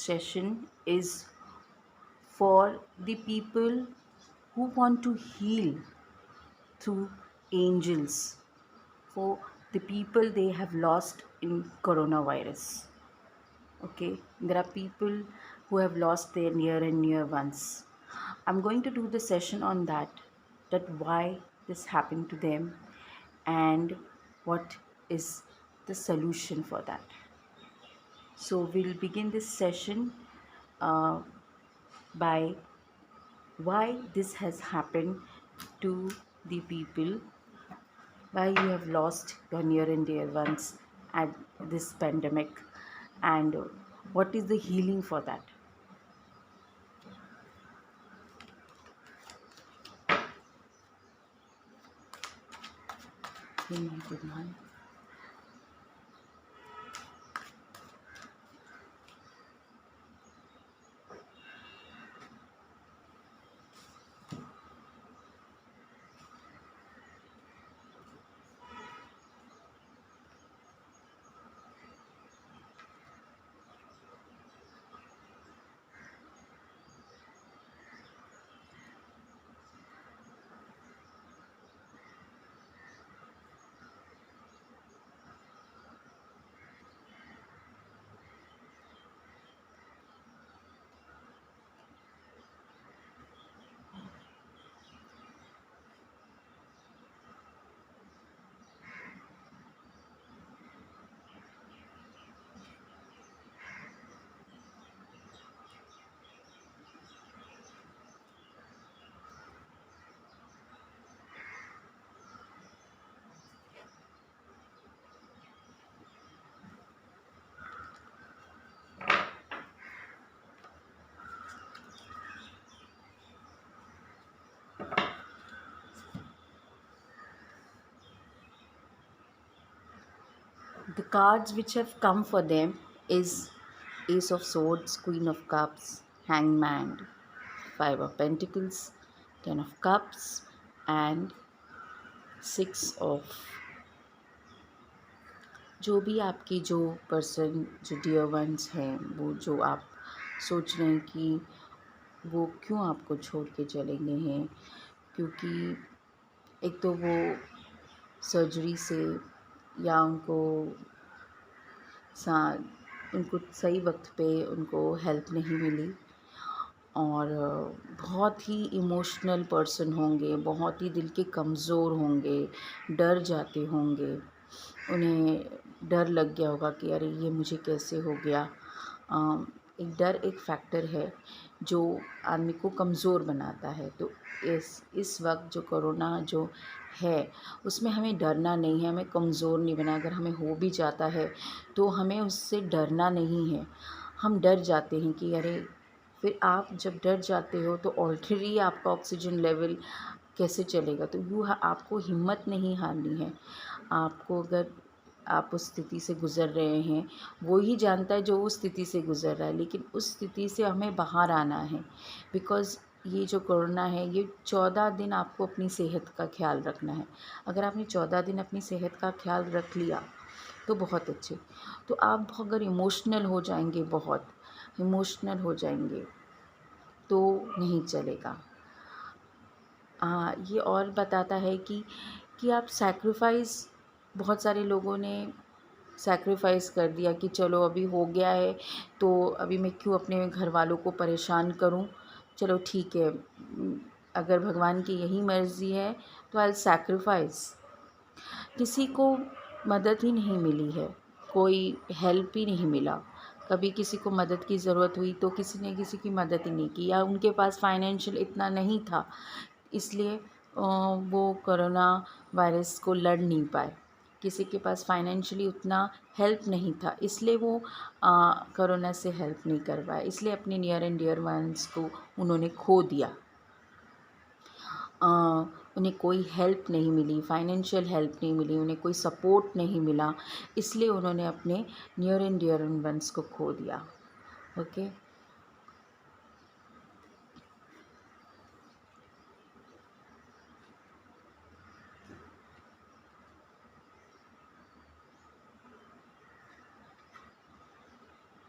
session is for the people who want to heal through angels, for the people they have lost in coronavirus. Okay, there are people who have lost their near and near ones. I'm going to do the session on that why this happened to them and what is the solution for that. So we'll begin this session uh, by why this has happened to the people, why you have lost your near and dear ones at this pandemic, and what is the healing for that. Hey, my good man. The cards which have come for them is Ace of Swords, Queen of Cups, Hangman, Five of Pentacles, Ten of Cups, and Six of, जो भी आपकी जो person जो dear ones हैं, वो जो आप सोच रहे हैं कि वो क्यों आपको छोड़ के चले गए हैं, क्योंकि एक तो वो सर्जरी से या उनको सही वक्त पे उनको हेल्प नहीं मिली, और बहुत ही इमोशनल पर्सन होंगे, बहुत ही दिल के कमज़ोर होंगे, डर जाते होंगे, उन्हें डर लग गया होगा कि अरे ये मुझे कैसे हो गया। एक डर एक फैक्टर है जो आदमी को कमज़ोर बनाता है। तो इस वक्त जो कोरोना जो है उसमें हमें डरना नहीं है, हमें कमज़ोर नहीं बना। अगर हमें हो भी जाता है तो हमें उससे डरना नहीं है। हम डर जाते हैं कि अरे, फिर आप जब डर जाते हो तो ऑलरेडी आपका ऑक्सीजन लेवल कैसे चलेगा। तो आपको हिम्मत नहीं हारनी है। आपको, अगर आप उस स्थिति से गुज़र रहे हैं, वो ही जानता है जो उस स्थिति से गुज़र रहा है, लेकिन उस स्थिति से हमें बाहर आना है। बिकॉज़ ये जो कोरोना है, ये 14 दिन आपको अपनी सेहत का ख़्याल रखना है। अगर आपने 14 दिन अपनी सेहत का ख़्याल रख लिया तो बहुत अच्छे। तो आप अगर इमोशनल हो जाएंगे, बहुत इमोशनल हो जाएंगे तो नहीं चलेगा। ये और बताता है कि आप सैक्रिफ़ाइस, बहुत सारे लोगों ने सैक्रिफ़ाइस कर दिया कि चलो अभी हो गया है तो अभी मैं क्यों अपने घर वालों को परेशान करूं, चलो ठीक है, अगर भगवान की यही मर्ज़ी है तो आई विल सैक्रिफ़ाइस। किसी को मदद ही नहीं मिली है, कोई हेल्प ही नहीं मिला। कभी किसी को मदद की ज़रूरत हुई तो किसी ने किसी की मदद ही नहीं की, या उनके पास फाइनेंशियल इतना नहीं था, इसलिए वो कोरोना वायरस को लड़ नहीं पाए। किसी के पास फाइनेंशियली उतना हेल्प नहीं था, इसलिए वो कोरोना से हेल्प नहीं कर पाए, इसलिए अपने नियर एंड डियर वंस को उन्होंने खो दिया। अ, उन्हें कोई हेल्प नहीं मिली, फाइनेंशियल हेल्प नहीं मिली, उन्हें कोई सपोर्ट नहीं मिला, इसलिए उन्होंने अपने नियर एंड डियर वंस को खो दिया। ओके,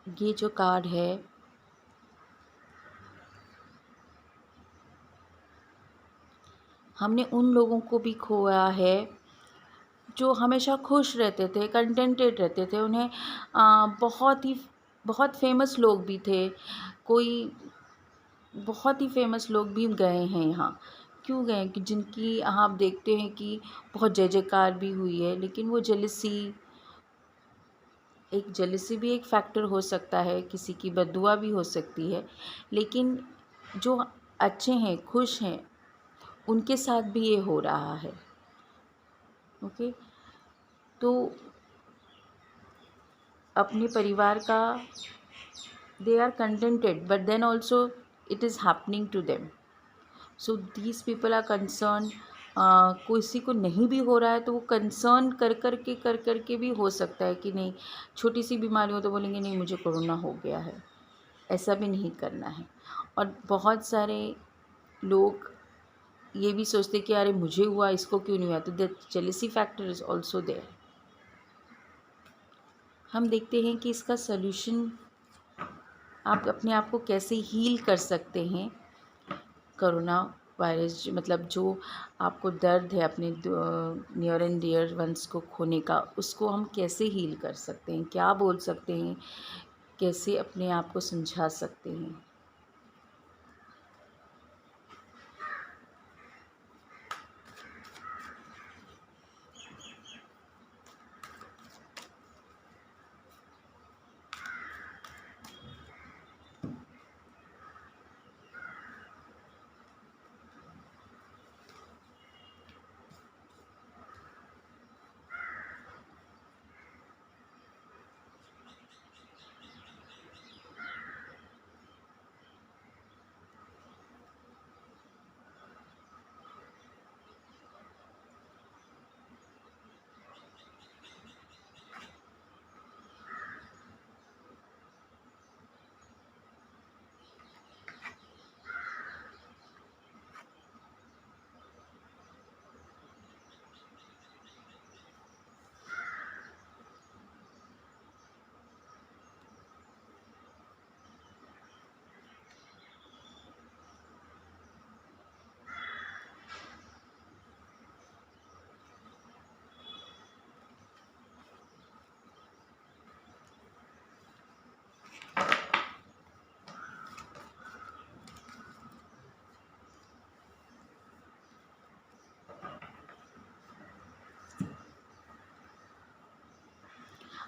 ये जो कार्ड है हमने उन लोगों को भी खोया है जो हमेशा खुश रहते थे, कंटेंटेड रहते थे। उन्हें बहुत फेमस लोग भी थे, कोई बहुत ही फेमस लोग भी गए हैं यहाँ। क्यों गए? कि जिनकी आप देखते हैं कि बहुत जय जयकार भी हुई है, लेकिन वो जेलसी भी एक फैक्टर हो सकता है, किसी की बददुआ भी हो सकती है। लेकिन जो अच्छे हैं, खुश हैं, उनके साथ भी ये हो रहा है। ओके, तो अपने परिवार का they are contented, but then also it is happening to them. So these people are concerned. किसी को नहीं भी हो रहा है तो वो कंसर्न कर के भी हो सकता है कि नहीं, छोटी सी बीमारी हो तो बोलेंगे नहीं मुझे कोरोना हो गया है। ऐसा भी नहीं करना है। और बहुत सारे लोग ये भी सोचते कि अरे मुझे हुआ, इसको क्यों नहीं हुआ, तो the jealousy factor is also there. हम देखते हैं कि इसका सोल्यूशन आप अपने आप को कैसे हील कर सकते हैं। कोरोना वायरस मतलब जो आपको दर्द है अपने नियर एंड डियर वंस को खोने का, उसको हम कैसे हील कर सकते हैं, क्या बोल सकते हैं, कैसे अपने आप को समझा सकते हैं।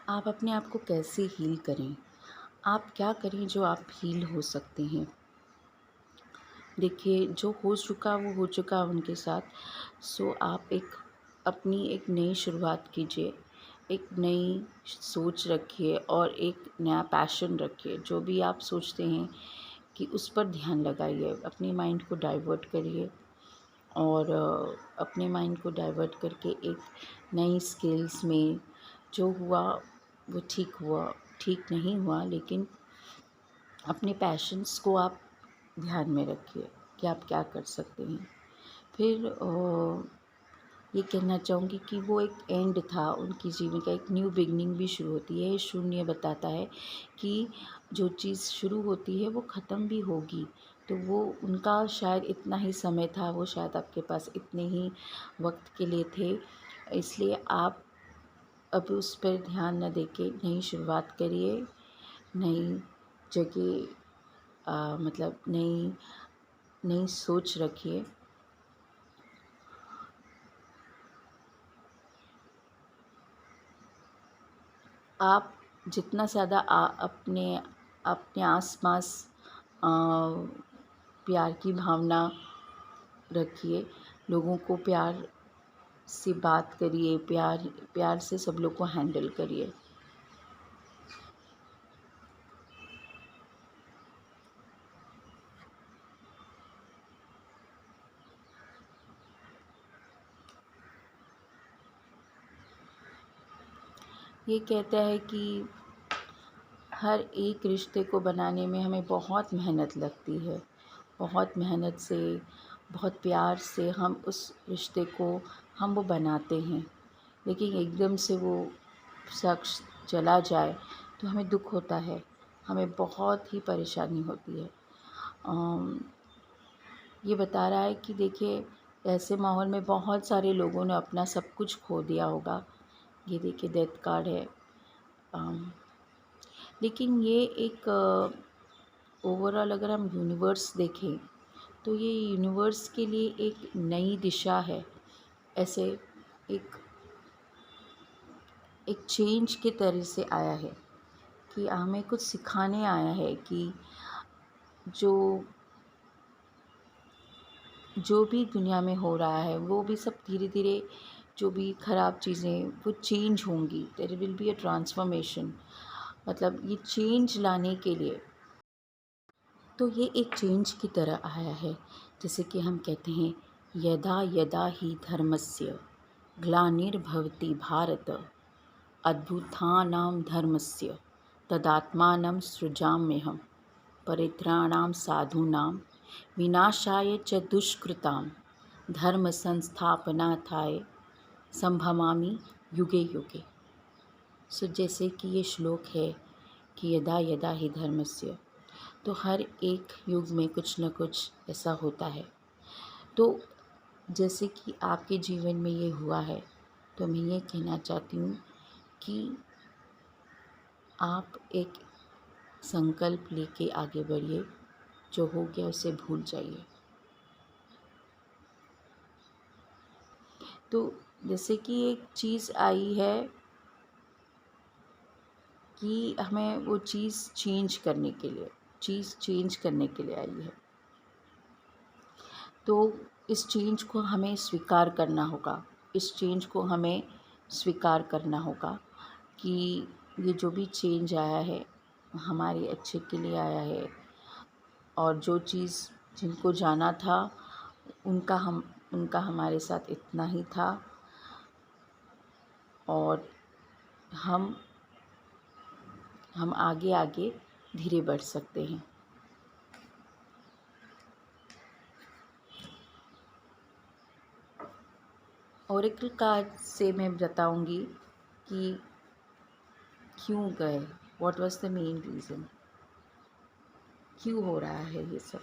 आप अपने आप को कैसे हील करें, आप क्या करें जो आप हील हो सकते हैं। देखिए, जो हो चुका वो हो चुका उनके साथ। सो आप अपनी एक नई शुरुआत कीजिए, एक नई सोच रखिए और एक नया पैशन रखिए। जो भी आप सोचते हैं कि उस पर ध्यान लगाइए, अपने माइंड को डाइवर्ट करिए और अपने माइंड को डाइवर्ट करके एक नई स्किल्स में जो हुआ वो ठीक हुआ, ठीक नहीं हुआ, लेकिन अपने पैशंस को आप ध्यान में रखिए कि आप क्या कर सकते हैं। फिर ये कहना चाहूँगी कि वो एक एंड था उनकी जीवन का, एक न्यू बिगनिंग भी शुरू होती है। शून्य बताता है कि जो चीज़ शुरू होती है वो ख़त्म भी होगी। तो वो उनका शायद इतना ही समय था, वो शायद आपके पास इतने ही वक्त के लिए थे। इसलिए आप अब उस पर ध्यान न देके नई शुरुआत करिए, नई जगह मतलब नई नई सोच रखिए। आप जितना ज़्यादा अपने अपने आसपास प्यार की भावना रखिए, लोगों को प्यार से बात करिए, प्यार प्यार से सब लोग को हैंडल करिए। ये कहता है कि हर एक रिश्ते को बनाने में हमें बहुत मेहनत लगती है। बहुत मेहनत से, बहुत प्यार से हम उस रिश्ते को वो बनाते हैं। लेकिन एकदम से वो शख्स चला जाए तो हमें दुःख होता है, हमें बहुत ही परेशानी होती है। ये बता रहा है कि देखिए, ऐसे माहौल में बहुत सारे लोगों ने अपना सब कुछ खो दिया होगा। ये देखिए डेथ कार्ड है। अम, लेकिन ये एक ओवरऑल अगर हम यूनिवर्स देखें तो ये यूनिवर्स के लिए एक नई दिशा है। ऐसे एक एक चेंज के तरह से आया है कि हमें कुछ सिखाने आया है कि जो जो भी दुनिया में हो रहा है वो भी सब धीरे धीरे, जो भी ख़राब चीज़ें वो चेंज होंगी। There will be a transformation, मतलब ये चेंज लाने के लिए। तो ये एक चेंज की तरह आया है। जैसे कि हम कहते हैं यदा यदा ही धर्मस्य ग्लानिर्भवति भारत अद्भुतानां धर्मस्य तदात्मानं सृजाम्यहं परित्राणां साधूनां विनाशाय च दुष्कृतां धर्म संस्थापनार्थाय संभवामि युगे युगे। सो जैसे कि ये श्लोक है कि यदा यदा ही धर्मस्य, तो हर एक युग में कुछ न कुछ ऐसा होता है। तो जैसे कि आपके जीवन में ये हुआ है, तो मैं ये कहना चाहती हूँ कि आप एक संकल्प लेके आगे बढ़िए। जो हो गया उसे भूल जाइए। तो जैसे कि एक चीज़ आई है कि हमें वो चीज़ चेंज करने के लिए आई है। तो इस चेंज को हमें स्वीकार करना होगा। इस चेंज को हमें स्वीकार करना होगा कि ये जो भी चेंज आया है हमारे अच्छे के लिए आया है। और जो चीज़ जिनको जाना था उनका हमारे साथ इतना ही था। और हम आगे आगे धीरे बढ़ सकते हैं। ओरेकल कार्ड से मैं बताऊंगी कि क्यों गए, what was the main reason, क्यों हो रहा है ये सब।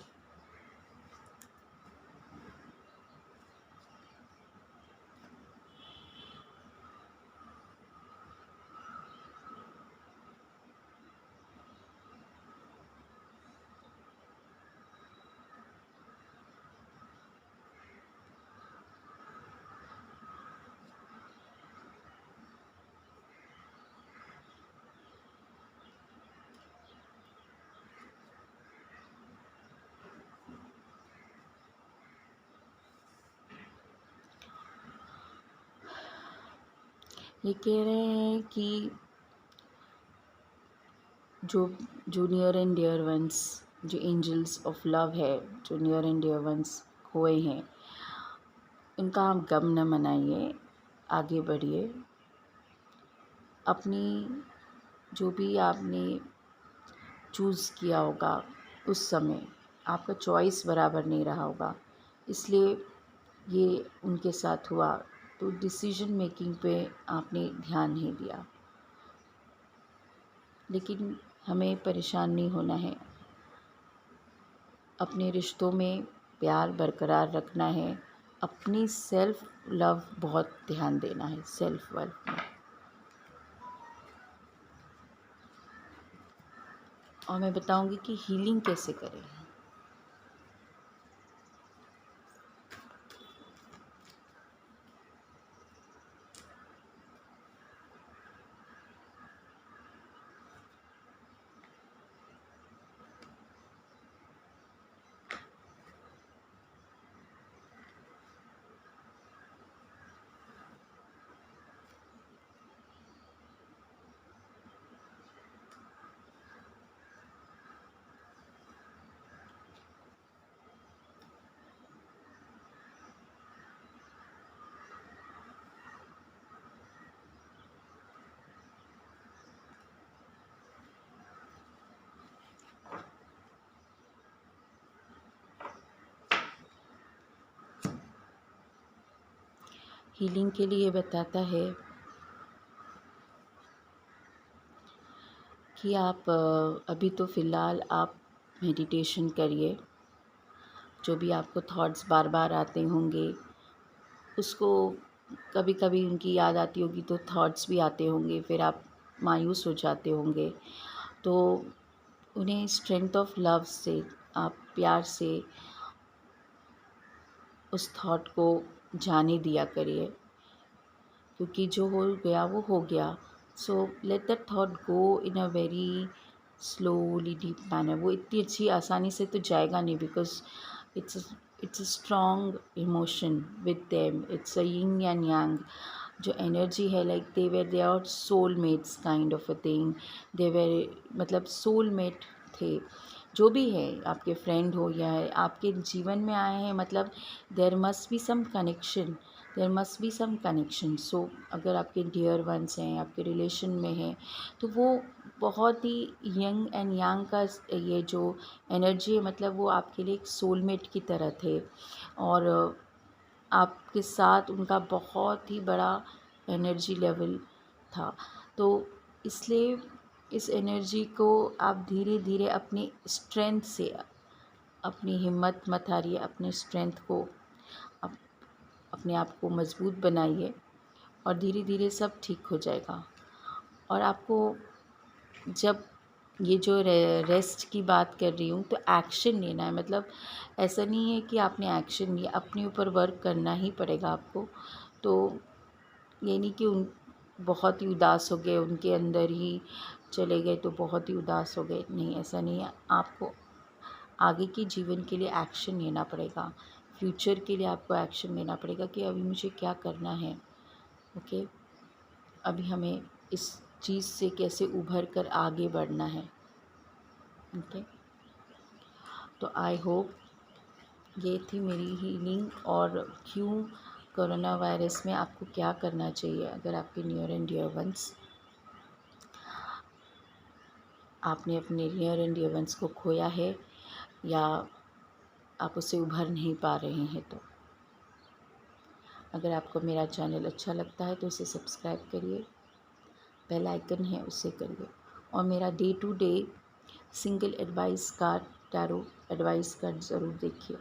ये कह रहे हैं कि जो नियर एंड डियर वंस, जो एंजल्स ऑफ लव है, जो नियर एंड डियर वंस खोए हैं, उनका आप गम न मनाइए। आगे बढ़िए। अपनी जो भी आपने चूज़ किया होगा उस समय आपका चॉइस बराबर नहीं रहा होगा, इसलिए ये उनके साथ हुआ। तो डिसीजन मेकिंग पे आपने ध्यान नहीं दिया। लेकिन हमें परेशान नहीं होना है। अपने रिश्तों में प्यार बरकरार रखना है। अपनी सेल्फ लव बहुत ध्यान देना है, सेल्फ लव में। और मैं बताऊंगी कि हीलिंग कैसे करें। हीलिंग के लिए बताता है कि आप अभी तो फ़िलहाल आप मेडिटेशन करिए। जो भी आपको थॉट्स बार बार आते होंगे उसको कभी कभी उनकी याद आती होगी तो थॉट्स भी आते होंगे, फिर आप मायूस हो जाते होंगे। तो उन्हें स्ट्रेंथ ऑफ लव से, आप प्यार से उस थॉट को जाने दिया करिए, क्योंकि जो हो गया वो हो गया। So let that thought go in a very slowly deep manner. वो इतनी अच्छी आसानी से तो जाएगा नहीं, because it's it's a strong emotion with them, it's a yin and yang जो एनर्जी है। Like they are soulmates kind of a thing. They were मतलब सोलमेट थे। जो भी है, आपके फ्रेंड हो या आपके जीवन में आए हैं, मतलब there must be some connection, there must be some connection. So अगर आपके डियर वंस हैं, आपके रिलेशन में हैं, तो वो बहुत ही यंग एंड यांग का ये जो एनर्जी है, मतलब वो आपके लिए एक सोलमेट की तरह थे। और आपके साथ उनका बहुत ही बड़ा एनर्जी लेवल था। तो इसलिए इस एनर्जी को आप धीरे धीरे अपनी स्ट्रेंथ से, अपनी हिम्मत मत हारिए, अपने स्ट्रेंथ को अप, अपने आप को मज़बूत बनाइए, और धीरे धीरे सब ठीक हो जाएगा। और आपको जब ये जो रेस्ट की बात कर रही हूँ, तो एक्शन लेना है। मतलब ऐसा नहीं है कि आपने एक्शन लिया, अपने ऊपर वर्क करना ही पड़ेगा आपको। तो ये नहीं कि उन बहुत ही उदास हो गए, उनके अंदर ही चले गए तो बहुत ही उदास हो गए, नहीं, ऐसा नहीं है। आपको आगे के जीवन के लिए एक्शन लेना पड़ेगा, फ्यूचर के लिए आपको एक्शन लेना पड़ेगा कि अभी मुझे क्या करना है। ओके, अभी हमें इस चीज़ से कैसे उभर कर आगे बढ़ना है। ओके, तो आई होप ये थी मेरी हीलिंग, और क्यों कोरोना वायरस में आपको क्या करना चाहिए अगर आपके नियर एंड डियर वंस, आपने अपने नियर एंड डियर वंस को खोया है, या आप उससे उभर नहीं पा रहे हैं। तो अगर आपको मेरा चैनल अच्छा लगता है तो उसे सब्सक्राइब करिए, बेल आइकन है उसे करिए, और मेरा day to day single advice card, tarot advice card ज़रूर देखिए।